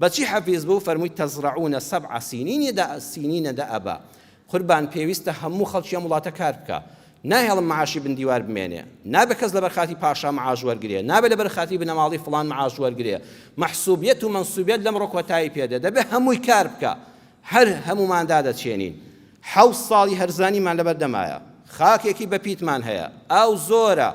بەچی حەفیز بوو فەرمووی تەزرعونە سەبع سینینە دەئەبا قوربان پێویستە هەموو خەڵکی وڵاتە کار بکە ناهێڵم معاشی بندیوار بمێنێ نابێ کەس لەبەر خاتی پاشا معاش وەرگرێ نابێ لەبەر خاتی بنەماڵی فڵان معاش وەرگرێ مەحسوبیەت و منسوبیەت لەم ڕۆکۆتایی پێدە دەبێ هەمووی کار بکە هەر هەموماندا دەچێنین 7 ساڵی هەرزانیمان لەبەر دەمایە خاکێکی بەپیتمان هەیە ئەو زۆرە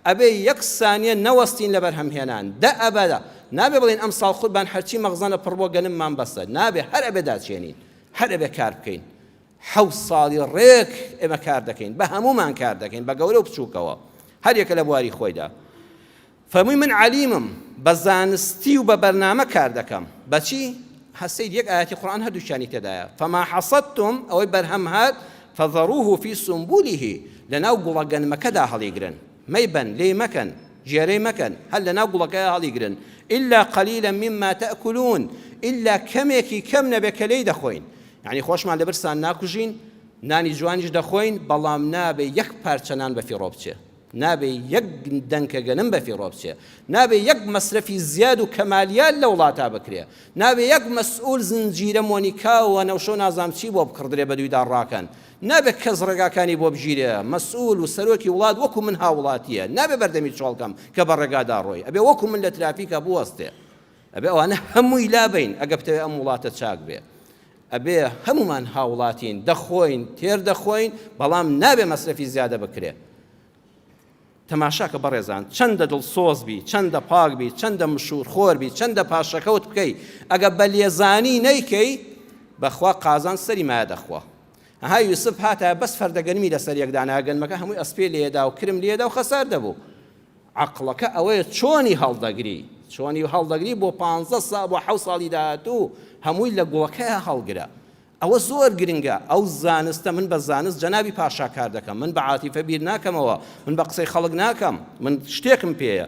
ئەبێ 1 سانیە نەوەستین لەبەر هەمهێنان ئەبەدا نابێ بڵێن ئەم ساڵ خودمان هەرچی مەغزانە پڕ بۆ گەنممان بەسە نابێ هەر ئەبێ داچێنین هەر ئەبێ کار بکەین 7 ساڵی ڕێک ئێمە کار دەکەین بە هەمومان کار دەکەین بە گەورە و بچووکەوە هەر یەکە لە بواری خۆیدا فەرمووی من عەلیمم بە زانستی و بە بەرنامە کار دەکەم بەچی هەسەید یەک ئاەتی قورئان هەردووشانی تێدایە فەما حەصەدتم ئەوەی بەرهەم هات فەذەڕوه فی سنبوله لەناو گوڵە گەنمەکەدا هەڵیگرن مەیبەن لێ مەکەن ژێرەی مەکەن هەر لەناو گوڵەکەیە هەڵیگرن إلا قليلا مما تأكلون إلا کەمێکی کەم نەبێ کە لێی دەخۆین یعنی خۆشمان لەبرسان ناکوژین نانی جوانیش دەخۆین بەڵام نابێ 1 پارچە نان بە فیڕۆ بچێ نابێ 1 دەنکە گەنم بە فیڕۆ بچێ نابێ 1 مەسرەفی زیاد و کەمالیات لە وڵاتە بکرێ نابێ 1 مەسئول زنجیرە مۆنیکا و نەوشە و نازام چی بۆ بکڕدرێ بە دوویدا ڕاکەن نابێ کەس ڕێگاکانی بۆ بژیرێ مەسئول و سەرۆکی وڵات وەکو من هاوڵاتیە نابێ بەردەمی چۆڵکەم کە بە ڕێگادا ڕۆی ئەبێ وەکو من لە ترافیکە بوەستێ ئەبێ ئەوانە هەمووی لابین ئەگە بتەوێ ئەم وڵاتە چاک بێ ئەبێ هەمومان هاوڵاتین دەخۆین تێر دەخۆین بەڵام نابێ مەسرەفی زیادە بکرێ تەماشاکە بەڕێزان چەندە دڵسۆز بی چەندە پاک بی چەندە مشور خۆر بی چەندە پاشەکەوت بکەی ئەگە بە لێزانی نەیکەی بەخوا قازان سەری مایە دەخوا ها یوسف هاتە بەس فەردەگەنمی لەسەر یەکدانا گەنمەکە هەمووی ئەسپێ لێدا و کرم لێدا و خەسار دەبوو عەقڵەکە ئەوەیە چۆنی هەڵدەگری بۆ 15 ساڵ بۆ 7 ساڵی داهاتوو هەمووی لە گوڵەکەیە هەڵگرە ئەوە زۆر گرنگە ئەو زانستە من بە زانست جەنابی پاشا کار دەکەم من بە عاتیفە بیر ناکەمەوە من بە قسەی خەڵک ناکەم من شتێکم پێیە